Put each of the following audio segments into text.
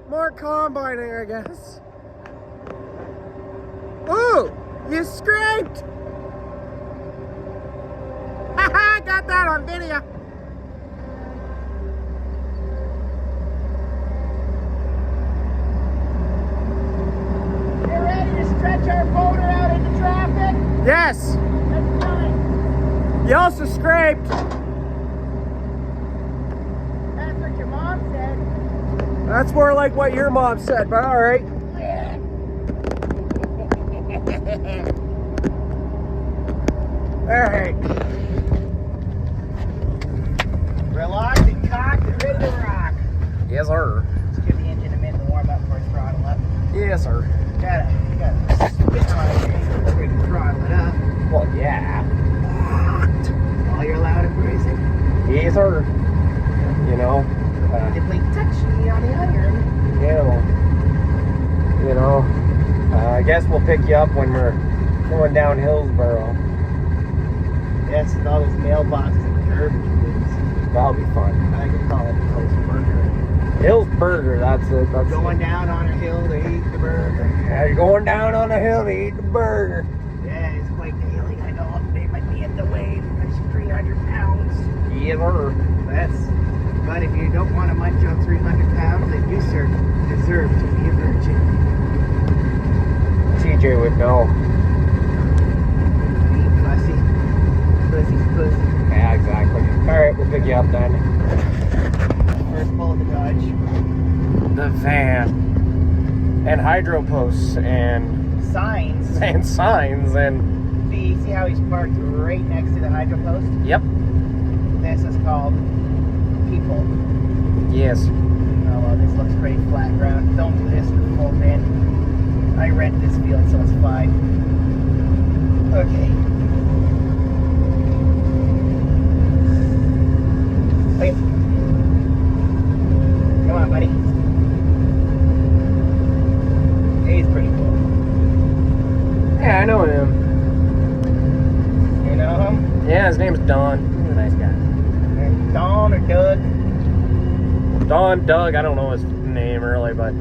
More combining, I guess. Ooh, you scraped! Haha, got that on video. You ready to stretch our boulder out into traffic? Yes. Let's do it. You also scraped. That's what your mom said. That's more like what your mom said, but all right. All right. We're locked and cocked and ready to rock. Yes, sir. Let's give the engine a minute to warm up before I throttle up. Yes, sir. Gotta spit on it before we can throttle it up. Well, yeah. While you're loud and bruising. Yes, sir. You know. If we touch me on the iron. I guess we'll pick you up when we're going down Hillsboro. Yes, with all those mailboxes and garbage bins. That'll be fun. I could call it Hill's Burger. Hill's Burger, that's it. That's Going down on a hill to eat the burger. Yeah, you're going down on the hill to eat the burger. Yeah, it's quite the hill. I know they might be in the way because she's 300 pounds. Yes, sir. But if you don't want to munch on 300 pounds, then you deserve to be a virgin. TJ would know. Be pussy. Pussy's pussy. Yeah, exactly. All right, we'll pick you up then. First pull of the Dodge. The van. And hydro posts and Signs. signs and... See how he's parked right next to the hydro post? Yep. This is called people. Yes. Oh, well, this looks pretty flat ground. Don't do this for full van. I rent this field, so it's fine. Okay. Wait. Come on, buddy. He's pretty cool. Yeah, I know him. You know him? Yeah, his name's Don. He's a nice guy. Don or Doug? Don, Doug, I don't know his name really, but,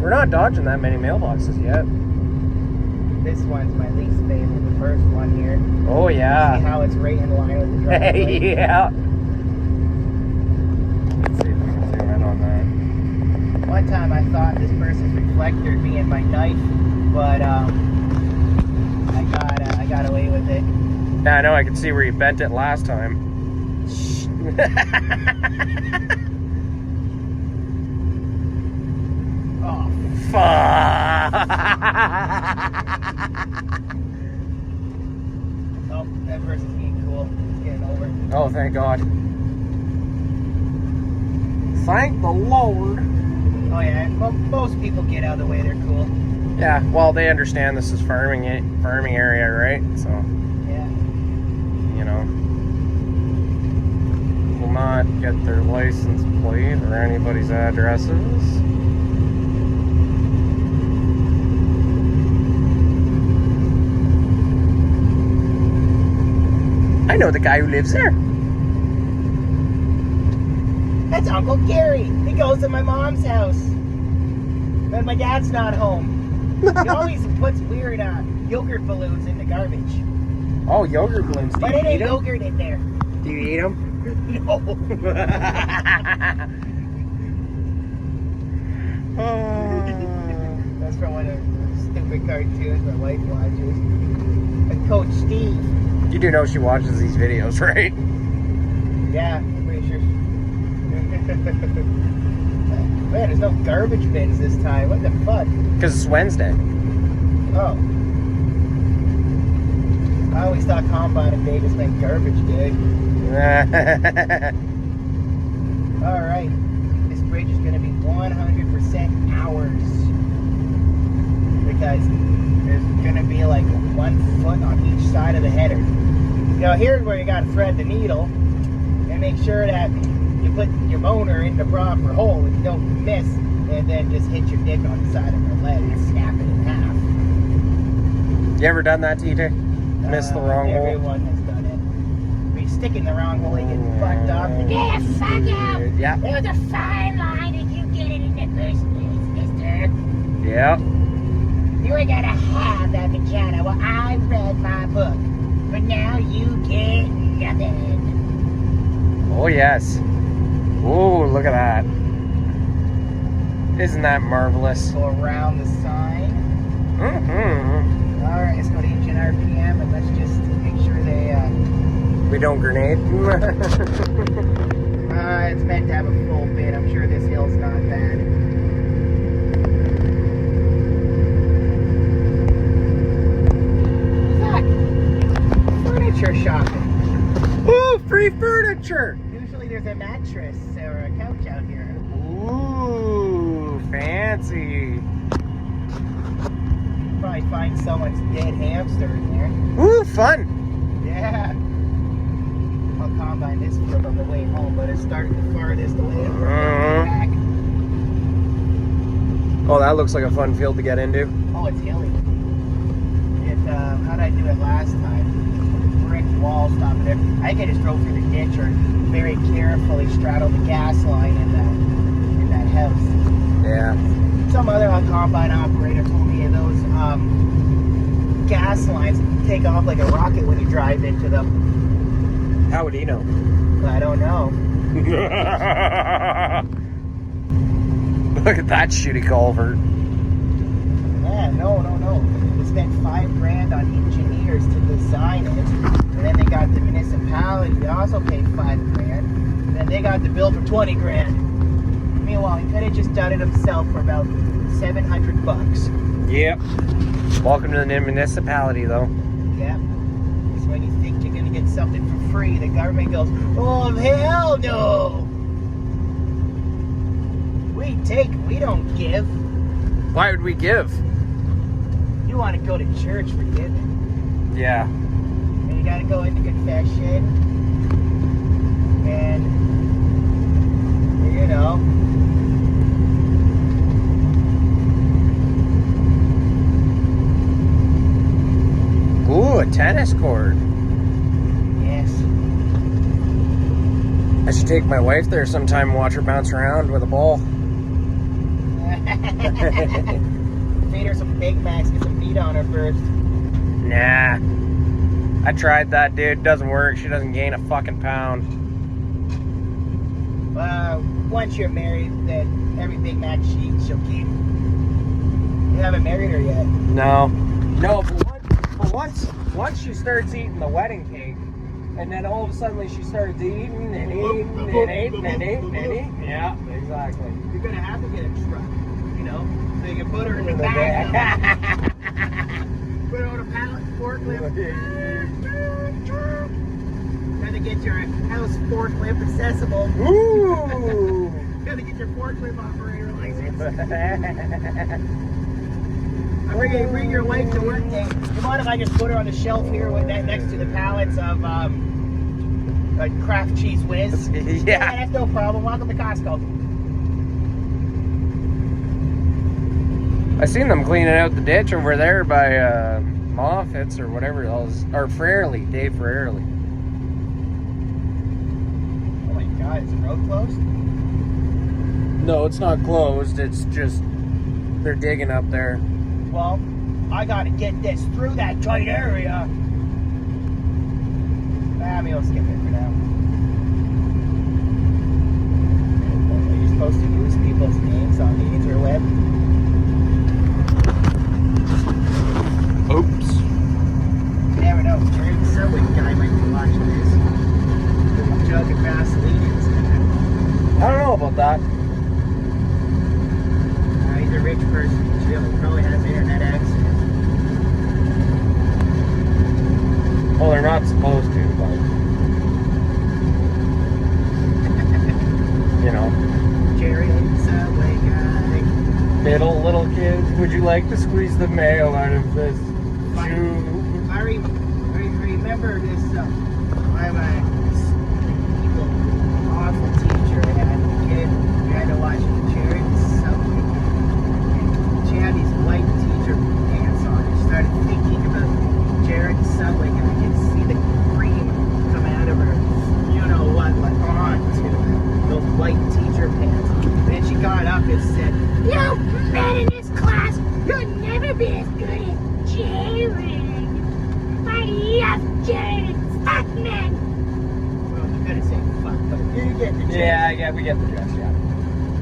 we're not dodging that many mailboxes yet. This one's my least favorite, the first one here. Oh, yeah. See how it's right in line with the driveway? Yeah. Let's see if we can zoom in on that. One time I thought this person's reflector would be in my knife, but I got away with it. Yeah, I know, I can see where you bent it last time. Oh, Fuck! oh, that person's being cool. It's getting over. Oh, thank God. Thank the Lord. Oh yeah, most people get out of the way. They're cool. Yeah, well, they understand this is farming area, right? So, Yeah. will not get their license plate or anybody's addresses. I know the guy who lives there. That's Uncle Gary. He goes to my mom's house when my dad's not home. He always puts weird yogurt balloons in the garbage. Oh, yogurt balloons. Do But you it eat ain't them? yogurt in there. Do you eat them? No. That's from one of the stupid cartoons my wife watches. And Coach Steve. You do know she watches these videos, right? Yeah, I'm pretty sure. Man, there's no garbage bins this time. What the fuck? Because it's Wednesday. Oh. I always thought Combine Day just meant garbage day. Alright. This bridge is going to be 100% ours. Because there's going to be like 1 foot on each side of the header. Here's where you got to thread the needle and make sure that you put your boner in the proper hole and you don't miss, and then just hit your dick on the side of her leg and snap it in half. You ever done that, TJ? Missed the wrong hole? Everyone has done it. When you stick in the wrong hole, you get fucked up. Yeah, fuck you! Yeah. There's a fine line if you get First base, mister. Yeah. You were gonna have that vagina. Well, I read my book. But now you get nothing. Oh, yes. Oh, look at that. Isn't that marvelous? Go around the sign. Mm-hmm. Alright, let's go to engine RPM and let's just make sure they, We don't grenade. it's meant to have a full bit. I'm sure this hill's not bad. Furniture shopping. Ooh, free furniture. Usually there's a mattress or a couch out here. Ooh, fancy. Probably find someone's dead hamster in there. Ooh, fun. Yeah. I'll combine this field on the way home, but it started the farthest away from back. Oh, that looks like a fun field to get into. Oh, it's hilly. How'd I do it last time? Brick wall stop there. I think I just drove through the ditch or very carefully straddled the gas line in that house. Yeah. Some other combine operator told me those gas lines take off like a rocket when you drive into them. How would he know? I don't know. Look at that shitty culvert. Yeah, no. They spent $5,000 on engineers to design it, and then they got the municipality. They also paid $5,000, and then they got the bill for $20,000. Meanwhile, he could have just done it himself for about $700. Yep. Welcome to the municipality, though. Yeah. So when you think you're gonna get something for free, the government goes, "Oh hell no! We take, we don't give." Why would we give? You want to go to church, forget it. Yeah. And you gotta go into confession, and you know. Ooh, a tennis court. Yes. I should take my wife there sometime and watch her bounce around with a ball. Feed her some Big Macs, get some meat on her first. Nah. I tried that, dude. Doesn't work. She doesn't gain a fucking pound. Once you're married, then every Big Mac she eats, she'll keep. You haven't married her yet. No. No, but once she starts eating the wedding cake, and then all of a sudden she starts eating and eating and eating and eating and eating. Yeah, exactly. You're gonna have to get a truck, you know, so you can put her in the back. Put her on a pallet forklift. Gotta get your house forklift accessible. Ooh! Gotta get your forklift operator license. Bring your wife to work day. You mind if I just put her on the shelf here with that next to the pallets of Kraft Cheese Whiz? Yeah. That's no problem. Welcome to Costco. I seen them cleaning out the ditch over there by Moffitt's or whatever else, or Frarley, Dave Frarley. Oh my God, is the road closed? No, it's not closed. It's just they're digging up there. Well, I gotta get this through that tight area. Maybe I'll skip it for now. Are you supposed to use people's names on the interweb? Oops. You never know. Jerry the Subway guy might be watching this. With a jug of Vaseline in his hand. I don't know about that. He's a rich person. He probably has internet access. Well, they're not supposed to, but you know. Jerry the Subway guy. Little kids, would you like to squeeze the mayo out of this tube? I remember this. I have a evil, awful teacher. I had a kid. We had to watch Jerry the Subway. She had these white teacher pants on. She started thinking about Jared the Subway guy. I could see the cream come out of her, you know what, like onto those white teacher pants. And then she got up and said, Yeah, we get the gist, yeah.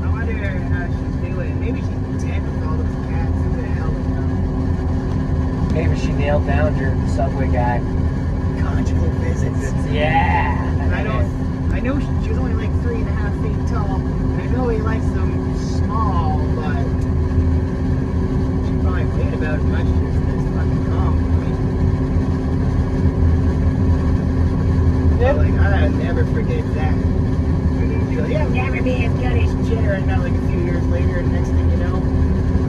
I wonder how she's doing. Maybe she's content with all those cats. Who the hell knows? Maybe she nailed down the subway guy. Conjugal visits. Yeah. I know she was only like 3.5 feet tall. And I know he likes them small, but she probably weighed about as much as this fucking comb. Yep. Like, I'll never forget that. And then she goes, "You'll never be as good as Jitter." And now, like a few years later, and next thing you know,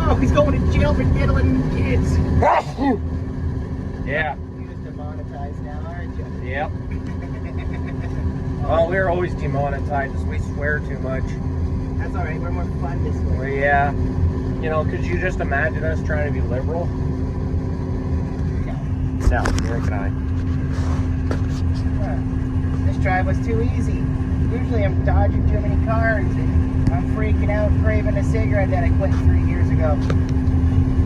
oh, he's going to jail for diddling kids. Yeah. You're just demonetized now, aren't you? Yep. Well, we're always demonetized because we swear too much. That's alright, we're more fun this way. Well, yeah. You know, could you just imagine us trying to be liberal? No, neither can I. This drive was too easy. Usually I'm dodging too many cars and I'm freaking out, craving a cigarette that I quit 3 years ago.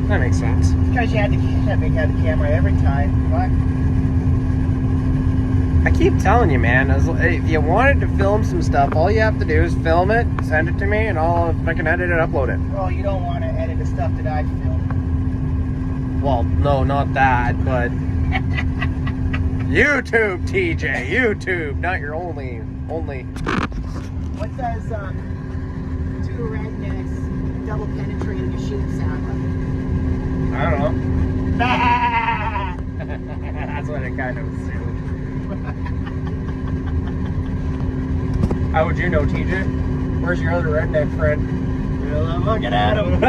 That makes sense. Because you had to have the camera every time. What? I keep telling you, man, if you wanted to film some stuff, all you have to do is film it, send it to me, and I'll fucking edit it, upload it. Well, you don't want to edit the stuff that I film. Well, no, not that, but YouTube, TJ, YouTube, not your only. What does two rednecks double penetrating a sheep sound like? I don't know. Bah! That's what it kind of assumed. How would you know, TJ? Where's your other redneck friend? Well, I'm looking at him.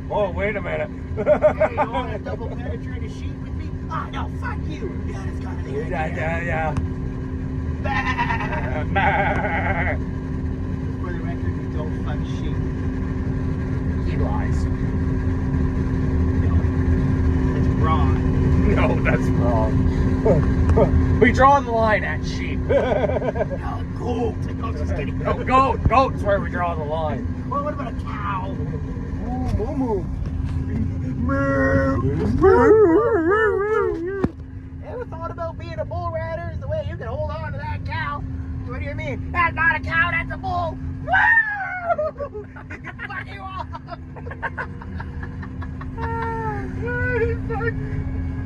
Oh, wait a minute. Hey, you want to double penetrate a sheep with me? Oh, no, fuck you. Yeah, that's kind of the idea. Yeah. Bah! For the record, we don't fuck sheep. He lies. No, that's wrong. No, that's wrong. We draw the line at sheep. No, goat. No, just kidding. No, goat's where we draw the line. Well, what about a cow? Moo. Ever thought about being a bull rider? Is the way you can hold on to that cow. What do you mean? That's not a cow, that's a bull. Woo! Fuck you off.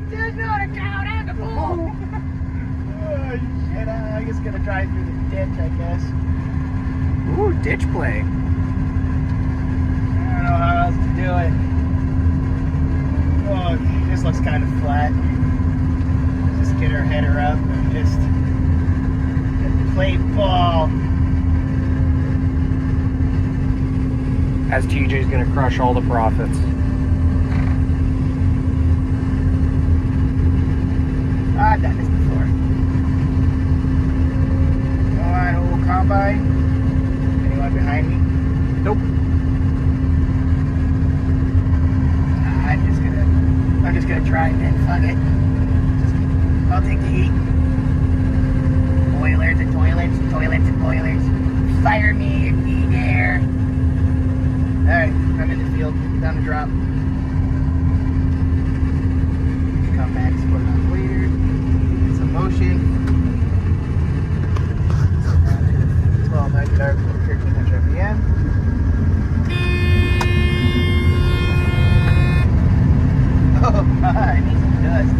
That's not a cow, that's a bull. Oh, shit, I'm just gonna drive through the ditch, I guess. Ooh, ditch play. I don't know how else to do it. Oh, this looks kind of flat. Just get her header up and just play ball. As TJ's gonna crush all the profits. I've done this before. Alright, old combine. Anyone behind me? Nope. I'm just gonna try it then, fuck it. I'll take the heat. Boilers and toilets, toilets and boilers. Fire me if you dare. Alright, I'm in the field, down the drop. Come back, split it off later. Get some motion. 1290 1300 RPM. Oh my, I need some dust.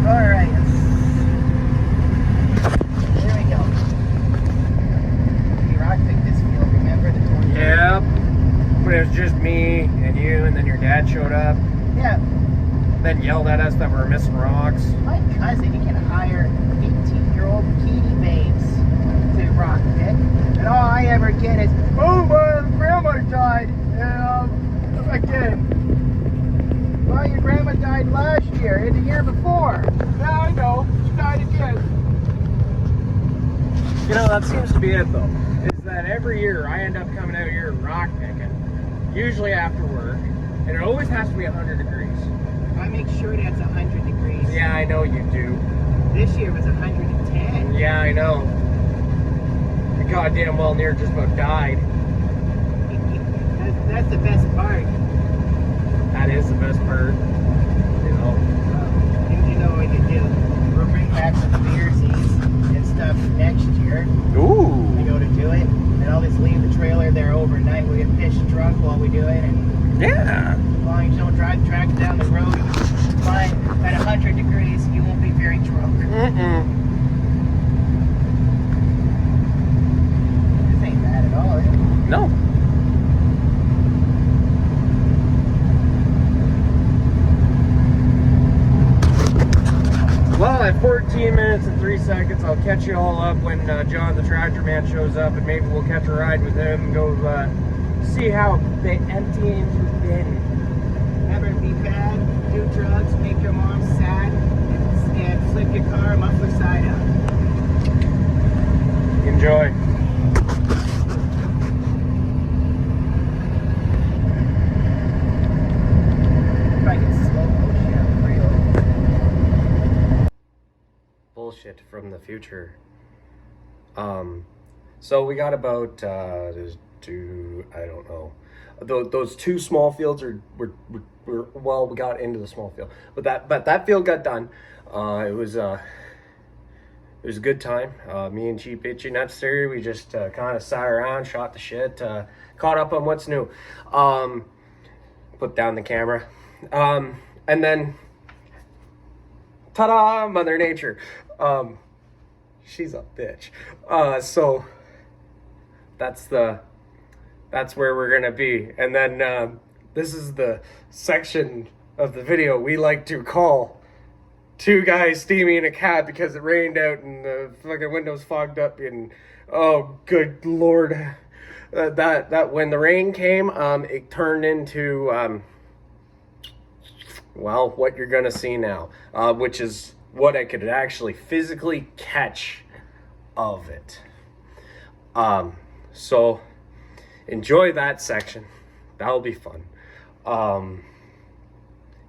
Alright, there we go. We rock picked this field, remember the 20? Yep. But it was just me and you, and then your dad showed up. Yeah. Then yelled at us that we were missing rocks. My cousin, he can hire 18-year-old bikini babes to rock pick. And all I ever get is, oh, my grandma died. And again. Well, your grandma died last year and the year before. Yeah, I know. She died again. You know, that seems to be it, though. Is that every year I end up coming out here rock picking, usually after work, and it always has to be 100 degrees. I make sure that's 100 degrees. Yeah, I know you do. This year was 110. Yeah, I know. I goddamn well near just about died. That's the best part. That is the best part. You know. You know what you do. We'll bring back some beersies and stuff next This ain't bad at all, is it? No. Well, at 14 minutes and 3 seconds, I'll catch you all up when John the Tractor Man shows up, and maybe we'll catch a ride with him and go see how they empty into the bin. Never be bad, do drugs, make your mom sad, and flip your car muffler side up. Enjoy. If I can slow motion real. Bullshit from the future. So we got about two, I don't know. Those two small fields were well, we got into the small field, but that field got done. It was a good time. Me and Cheap Itchy Necessary, we just kind of sat around, shot the shit, caught up on what's new. Put down the camera, and then ta-da, Mother Nature. She's a bitch. So that's where we're gonna be. And then this is the section of the video we like to call two guys steaming a cab because it rained out and the fucking windows fogged up, and oh good lord, that when the rain came, it turned into well, what you're gonna see now, which is what I could actually physically catch of it. So enjoy that section. That'll be fun.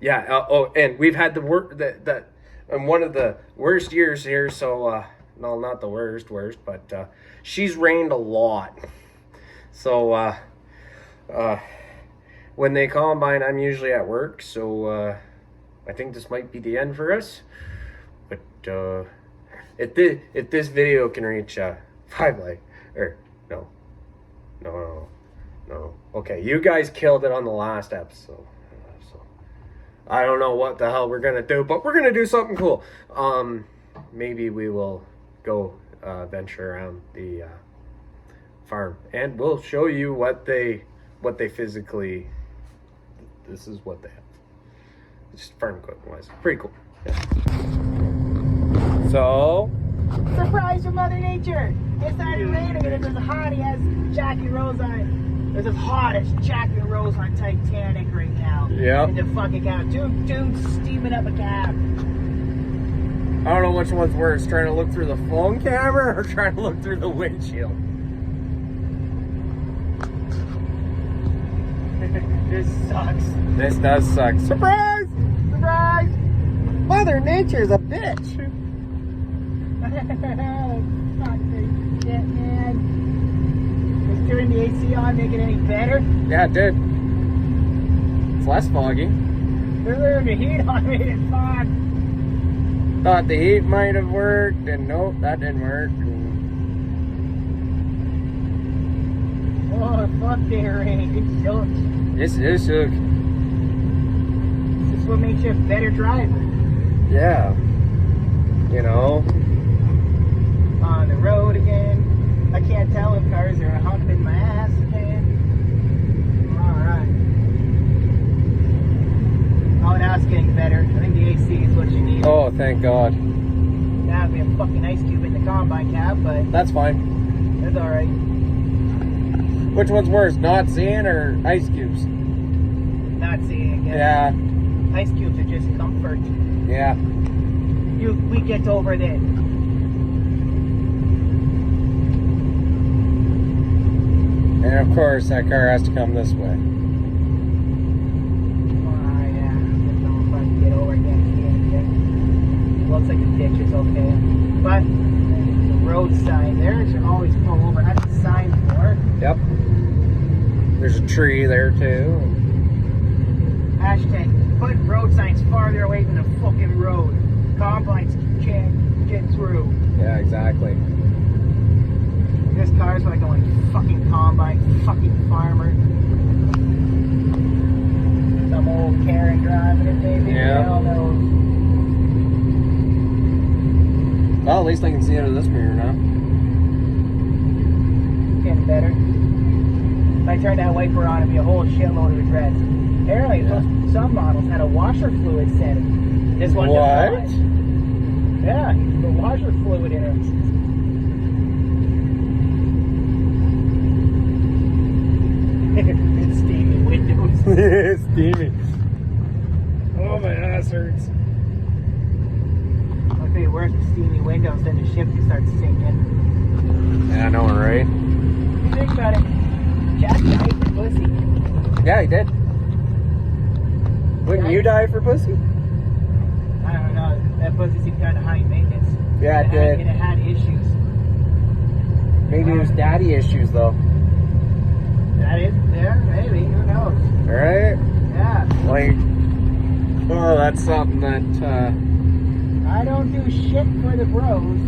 Yeah. Oh, and we've had the work that and one of the worst years here. So no, not the worst, but she's rained a lot. So when they combine, I'm usually at work. So I think this might be the end for us. But if this video can reach 5 likes, or no. Okay, you guys killed it on the last episode. So I don't know what the hell we're gonna do, but we're gonna do something cool. Maybe we will go venture around the farm, and we'll show you what they physically. This is what they have. Just farm equipment wise, pretty cool. Yeah. So. Surprise from Mother Nature! It started raining and it's as hot as Jackie Rose on. It's as hot as Jackie Rose on Titanic right now. Yeah. In the fucking cab. Dude steaming up a cab. I don't know which one's worse, trying to look through the phone camera or trying to look through the windshield. This sucks. This does suck. Surprise! Surprise! Mother Nature's a bitch. Fuck this shit, man. Was turning the AC on make it any better? Yeah, it did. It's less foggy. Turning the heat on made it fog. Thought the heat might have worked, and nope, that didn't work. Oh, fuck the rain. It sucks. This sucks. This is what makes you a better driver. Yeah. You know. On the road again. I can't tell if cars are humping my ass again. Alright. Oh, now it's getting better. I think the AC is what you need. Oh, thank God. Now we have a fucking ice cube in the combine cab, but That's fine. it's alright. Which one's worse, not seeing or ice cubes? Not seeing it. Yeah. Ice cubes are just comfort. Yeah. We get over this. And of course, that car has to come this way. Oh, yeah. I don't know if I can get over again. Looks like the ditch is okay. But the road sign there, you should always pull over. That's the sign for it. Yep. There's a tree there too. Hashtag put road signs farther away from the fucking road. Combines can't get through. Yeah, exactly. This car's like going fucking combine, fucking farmer. Some old Karen driving it, maybe. Yeah. Hell knows. Well, at least I can see out of this mirror now. Getting better. If I turn that wiper on, it'd be a whole shitload of regrets. Apparently, some models had a washer fluid setting. This one What? does not. Yeah, the washer fluid in it. It's steamy windows. It's steamy. Oh, my ass hurts. It'll be worse with steamy windows, then the shifter starts sinking. Yeah, I know, right? You think about it. Jack died for pussy. Yeah, he did. Wouldn't you die for pussy? I don't know. That pussy seemed kind of high maintenance. Yeah, it did. And it had issues. Maybe it was daddy issues, though. That is, yeah, maybe. Who knows? Right? Yeah. Like, oh, that's something that, I don't do shit for the bros,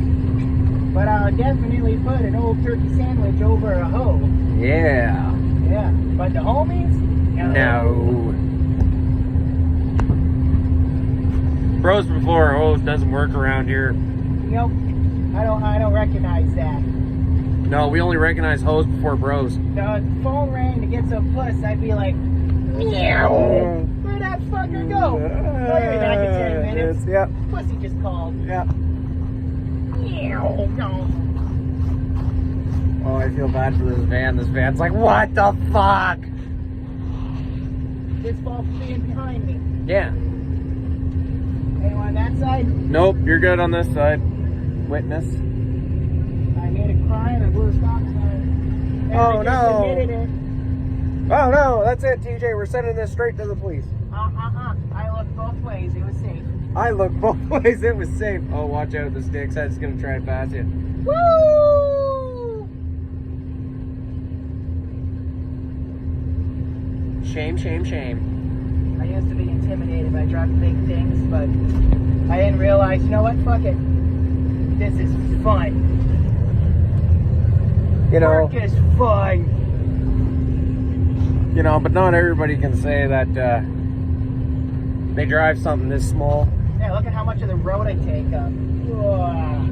but I'll definitely put an old turkey sandwich over a hoe. yeah. Yeah. But the homies? No. Bros before hoes doesn't work around here. Nope. I don't recognize that. No, we only recognize hoes before bros. The phone rang to get some puss, I'd be like, meow. Where'd that fucker go? Oh, you'll be back in 10 minutes. Yep. Pussy just called. Yep. Meow. No. Oh, I feel bad for this van. This van's like, what the fuck? This fault for being behind me. Yeah. Anyone on that side? Nope, you're good on this side. Witness. I made a crime and blew a stop sign. And Oh, I just no. admitted it. Oh no, that's it, TJ. We're sending this straight to the police. I looked both ways. It was safe. I looked both ways. It was safe. Oh, watch out. The stick's head's gonna try to pass you. Woo! Shame, shame, shame. I used to be intimidated by driving big things, but I didn't realize, you know what? Fuck it. This is fun. You know, Work is fun. but not everybody can say that they drive something this small. Yeah, look at how much of the road I take up. Ugh.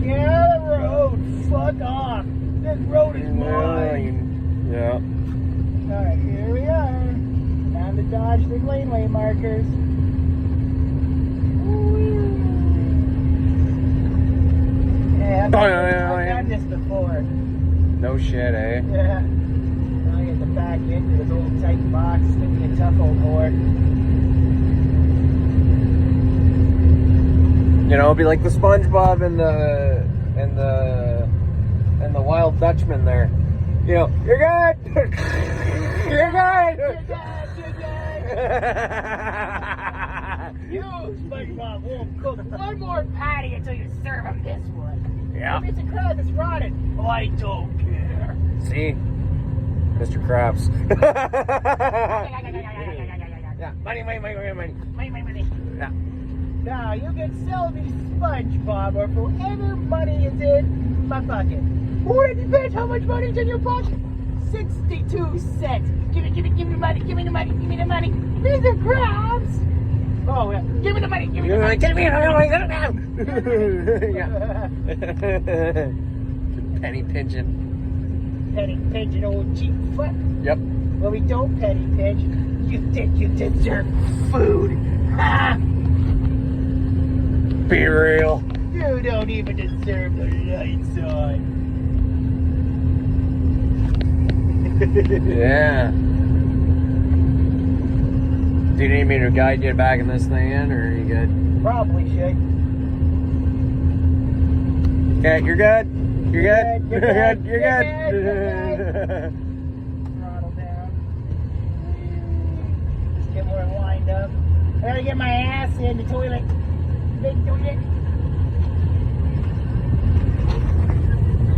Get out of the road. Fuck off. This road is mine. Yeah. Alright, here we are. Time to dodge the laneway markers. Yeah, I've done this before. No shit, eh? Yeah. Now you have to back into this old tight box. It's gonna be a tough old board. It'd be like the SpongeBob and the Wild Dutchman there. You're good. You're good. You're dead, you're dead. You, SpongeBob, won't cook one more patty until you serve him this one. Yeah. If it's a crab, it's rotted. Oh, I don't care. See, Mr. Krabs. Yeah. Money. Money. Yeah. Now, you can sell me SpongeBob or forever money is in my pocket. Who did you bet how much money is in your pocket? 62 cents. Give me the money, give me the money. Mr. Krabs! Oh, yeah. Give me the money, give me the money. Yeah. Penny pinching. Penny pinching old cheap fuck. Yep. Well, we don't penny pinch. You think you deserve food. Ha! Be real. You don't even deserve the lights on. Yeah. Do you need me to guide you back in this thing in, or are you good? Probably should. Okay, you're good. You're good. You're good. You're You're good. Throttle down. Just get more wind up. I gotta get my ass in the toilet. Big toilet.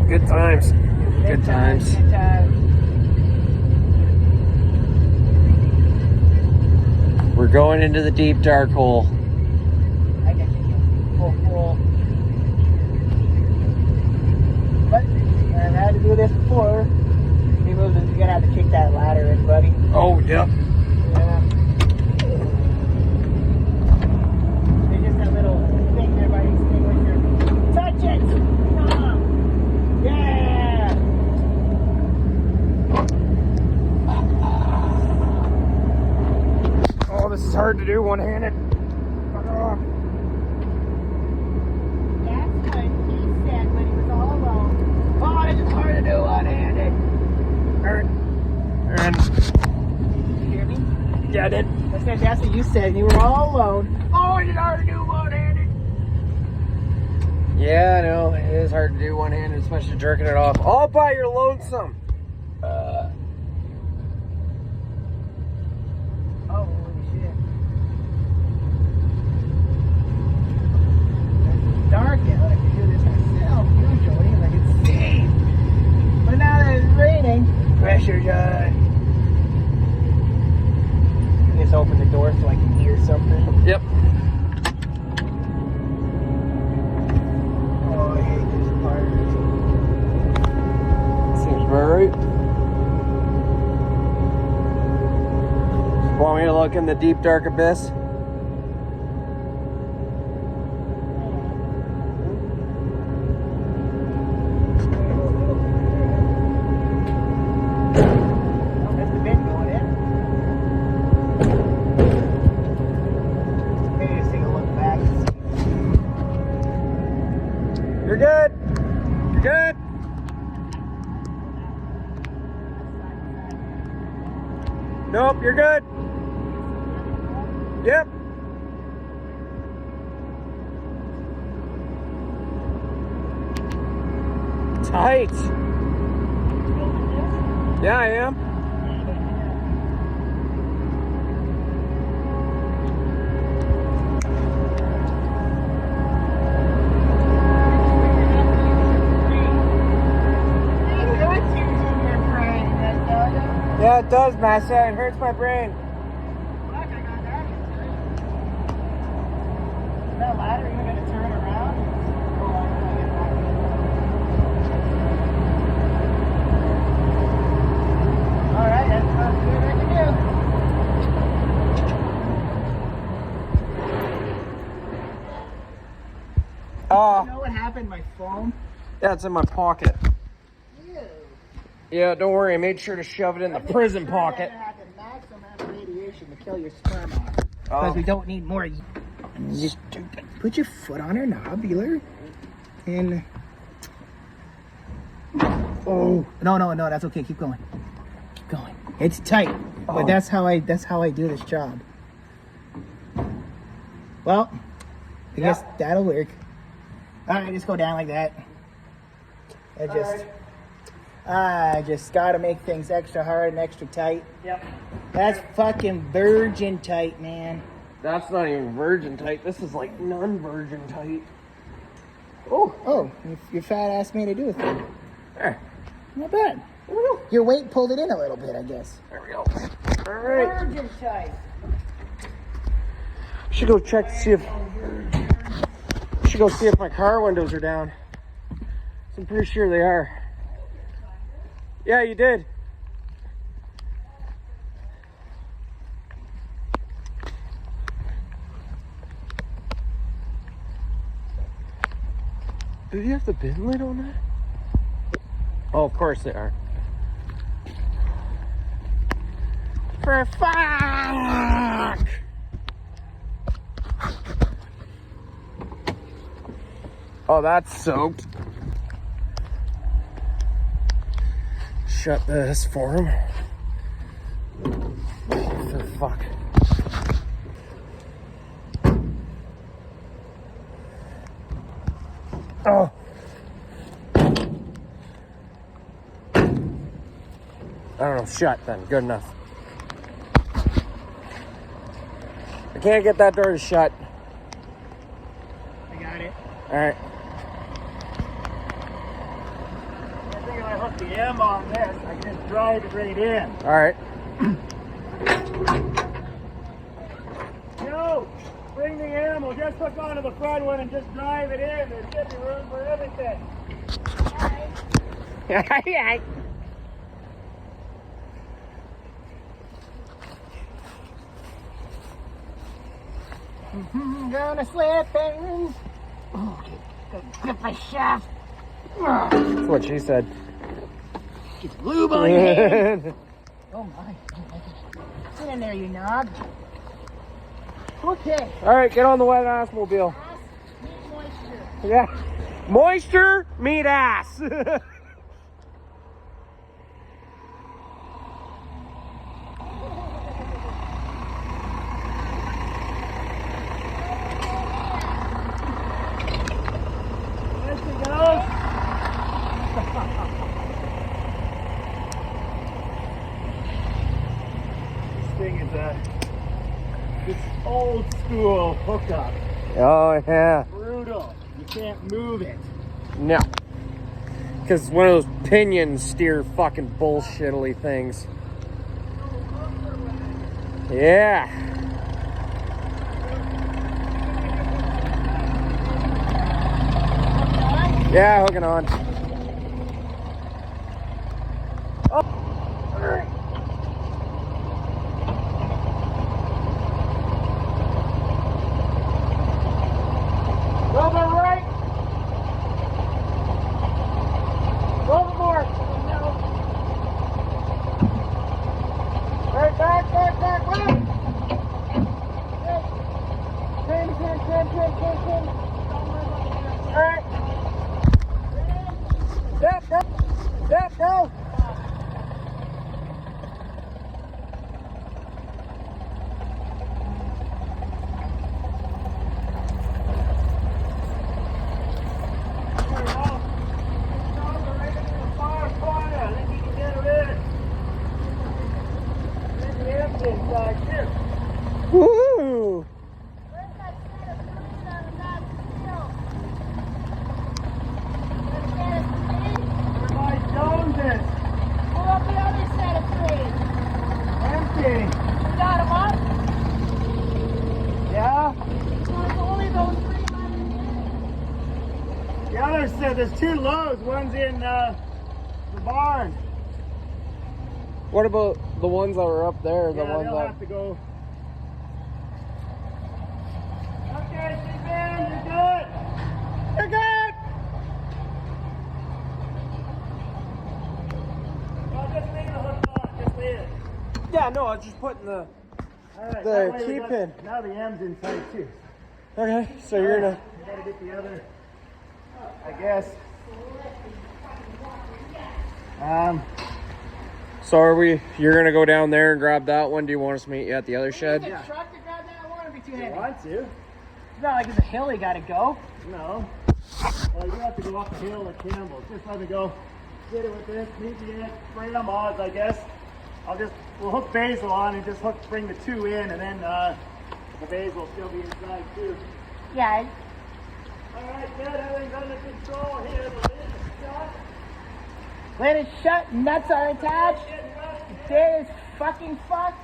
Good times. Good times. Good times. We're going into the deep dark hole. I got you full. But I've had to do this before. You're gonna have to kick that ladder in, buddy. Oh, yep. Yeah. There's just that little thing there by the extinguisher. hard to do one-handed. Fuck off. That's what he said when he was all alone. Oh, it's hard to do one-handed. And Did you hear me? yeah, I did. That's what you said, and you were all alone. Oh, it's hard to do one-handed. Yeah, I know. It is hard to do one-handed, especially jerking it off. All by your lonesome. Oh, holy shit. It's dark out. I can do this myself usually, like it's safe. But now that it's raining, pressure's on. Just open the door so I can hear something. Yep. Oh, I hate this part. Seems about right. Want me to look in the deep, dark abyss? That's the bin going in. Maybe just take a look back and see. You're good. You're good. Nope, you're good. Yep. Tight. Yeah, I am. Yeah, it does, Massa. It hurts my brain. That ladder even gonna turn around? Alright, that's about as good as I can do. Oh, You know what happened to my phone? yeah, it's in my pocket. Ew. Yeah, don't worry. I made sure to shove it in the prison pocket. Had the maximum amount of radiation to kill your sperm off. Oh. Because we don't need more. You stupid. Put your foot on her knobular. And. Oh. No, that's okay. Keep going. Keep going. It's tight. Oh. But that's how I do this job. Well, I guess that'll work. Alright, just go down like that. I just gotta make things extra hard and extra tight. Yep. That's fucking virgin tight, man. That's not even virgin tight. This is like non-virgin tight. Oh, your fat ass made it do with it. There. Not bad. There we go. Your weight pulled it in a little bit, I guess. There we go. All right. Virgin tight. Should go check to see if. Should go see if my car windows are down. So I'm pretty sure they are. Yeah, you did. Do you have the bin lid on that? Oh, of course they are. For fuck! Oh, that's soaked. Shut this for him. For fuck. Oh. I don't know, shut then. Good enough. I can't get that door to shut. I got it. Alright. I think if I hook the M on this, I can just drive it right in. Alright. No! Bring the M. We'll just hook onto the front one and just drive it in. There's should be room for everything. Alright. Gonna slip in. Oh, grip my shaft. That's what she said. Get lube on your hands. Oh my. Get in there, you knob. Okay. All right, get on the wet ass mobile. Ass, meat moisture. Yeah. Moisture, meat ass. There she goes. This thing is this old school hookup. Oh, yeah. Brutal. You can't move it. No. Because it's one of those pinion steer fucking bullshittly things. Yeah. Yeah, hooking on. Oh. Go to the right. Go more. Right, back, right. Pin. All right. Step, go. Woo! The other said there's two lows. One's in the barn. What about the ones that were up there? The Yeah, ones they'll that have to go. Okay, Stephen, you're good. You're good. Well, just leave the hook on. Just leave it. Yeah, no, I was just putting the All right. The that way we key got- pin. Now the M's inside too. Okay, so you're gonna You gotta get the other. I guess. So are we you're gonna go down there and grab that one? Do you want us to meet you at the other shed? Yeah. Truck to grab that one, or be too You heavy? want to? It's not like it's a hill you gotta go. No. Well, you have to go up the hill at Campbell's. Just let me go. Get it with this. Meet me at Grandma's, I guess. We'll hook Basil on and just bring the two in, and then the Basil will still be inside too. Yeah. All right, good. Everything's under control here. The lid is shut. Lid is shut, nuts are attached. Day is fucking fucked.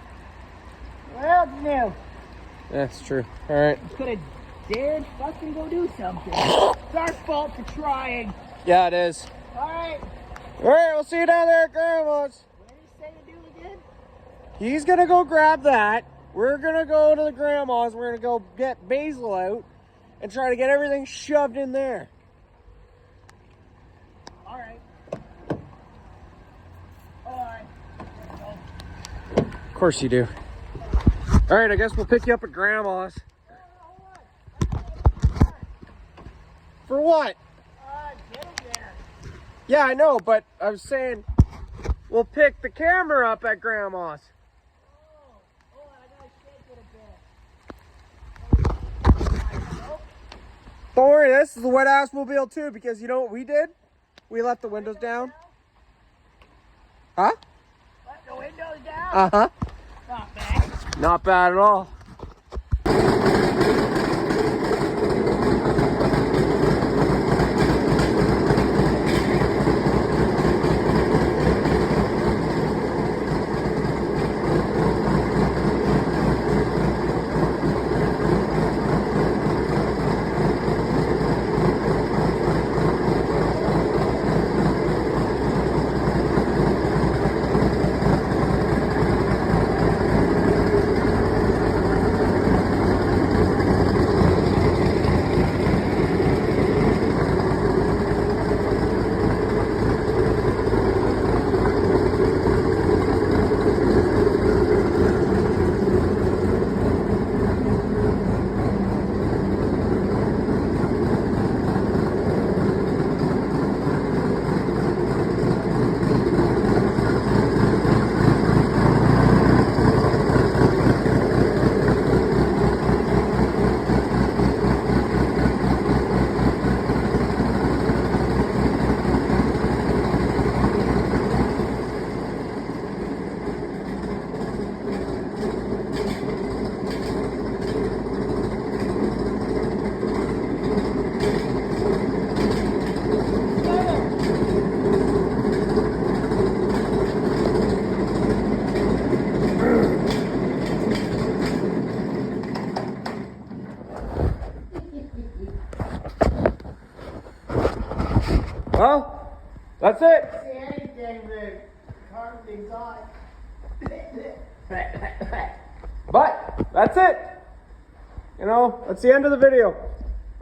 What else new? That's true. Alright. Could have dared fucking go do something. It's our fault for trying. Yeah, it is. Alright. Alright, we'll see you down there at Grandma's. What did he say to do again? He's gonna go grab that. We're gonna go to the Grandma's. We're gonna go get Basil out and try to get everything shoved in there. Alright. Alright. Of course you do. Alright, I guess we'll pick you up at Grandma's. For what? Get him there. Yeah, I know, but I was saying we'll pick the camera up at Grandma's. Oh, I gotta shake it a bit. Don't worry, this is the wet ass mobile too, because you know what we did? We left the windows down. Huh? Let the windows down. Uh-huh. Not bad. Not bad at all. Well, that's it. See anything the car thing's on. But that's it. You know, that's the end of the video.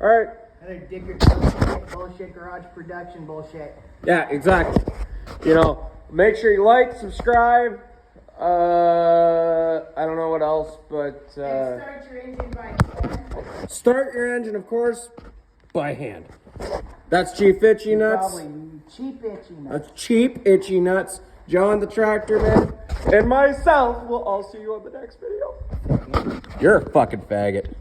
All right. Another Digger bullshit, garage production bullshit. Yeah, exactly. You know, make sure you like, subscribe. I don't know what else, but And start your engine by hand. start your engine, of course, by hand. That's Chief Itchy Nuts. Probably cheap itchy nuts. That's Cheap Itchy Nuts. John the Tractor Man. And myself will all see you on the next video. You're a fucking faggot.